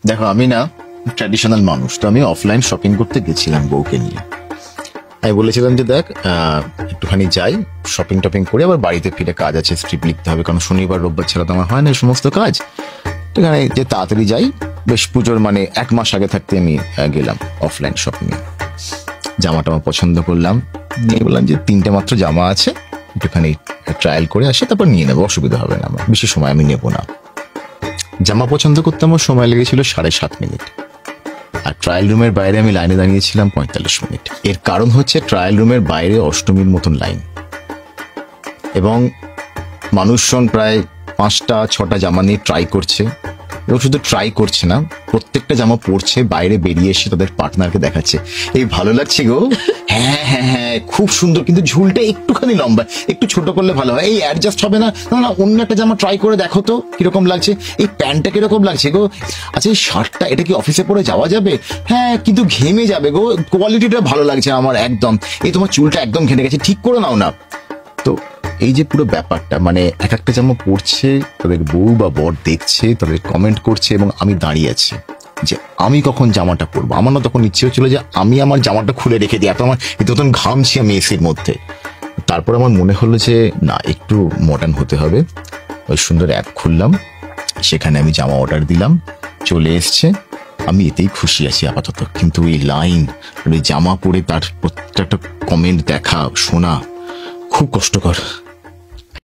দেখো আমি না ট্র্যাডিশনাল মানুষ, তো আমি অফলাইন শপিং করতে গেছিলাম বউকে নিয়ে। আমি বলেছিলাম যে দেখ একটুখানি যাই, শপিং টপিং করে আবার বাড়িতে ফিরে কাজ আছে, স্ক্রিপ্ট লিখতে হবে, কারণ শনিবার রোববার ছাড়া তো আমার হয় না এই সমস্ত কাজ। এখানে যে তাড়াতাড়ি যাই, বেশ পুজোর মানে 1 মাস আগে থাকতে আমি গেলাম অফলাইন শপিং এ। জামা টামা পছন্দ করলাম, নিয়ে বললাম যে 3টে মাত্র জামা আছে, একটুখানি ট্রায়াল করে আসে, তারপর নিয়ে নেবো, অসুবিধা হবে না, আমার বেশি সময় আমি নেবো না। জামা পছন্দ করতে আমার সময় লেগেছিল 7.5 মিনিট, আর ট্রায়াল রুমের বাইরে আমি লাইনে দাঁড়িয়েছিলাম 45 মিনিট। এর কারণ হচ্ছে ট্রায়াল রুমের বাইরে অষ্টমীর মতন লাইন, এবং মানুষজন প্রায় 5টা-6টা জামা নিয়ে ট্রাই করছে, এবং শুধু ট্রাই করছে না, প্রত্যেকটা জামা পরছে, বাইরে বেরিয়ে এসে তাদের পার্টনারকে দেখাচ্ছে, এই ভালো লাগছে গো, হ্যাঁ হ্যাঁ হ্যাঁ খুব সুন্দর, কিন্তু ঝুলটা একটুখানি লম্বা, একটু ছোট করলে ভালো হয়, এই অ্যাডজাস্ট হবে না, না না অন্য একটা জামা ট্রাই করে দেখো তো কিরকম লাগছে, এই প্যান্টটা কিরকম লাগছে গো, আচ্ছা এই শার্টটা এটা কি অফিসে পরে যাওয়া যাবে, হ্যাঁ কিন্তু ঘেমে যাবে গো, কোয়ালিটিটা ভালো লাগছে আমার একদম, এই তোমার চুলটা একদম ঘেমে গেছে, ঠিক করে নাও না। তো এই যে পুরো ব্যাপারটা, মানে এক একটা জামা পড়ছে, তাদের বউ বা বর দেখছে, তাদের কমেন্ট করছে, এবং আমি দাঁড়িয়ে আছি যে আমি কখন জামাটা পরবো। আমার না তখন ইচ্ছে হচ্ছিল যে আমি আমার জামাটা খুলে রেখে দিই, এত আমার তখন ঘামছি আমি এসির মধ্যে। তারপর আমার মনে হলো যে না, একটু মডার্ন হতে হবে, ওই সুন্দর অ্যাপ খুললাম, সেখানে আমি জামা অর্ডার দিলাম, চলে এসছে, আমি এতেই খুশি আছি আপাতত। কিন্তু এই লাইন, ওই জামা পরে তার প্রত্যেকটা কমেন্ট দেখা শোনা খুব কষ্টকর।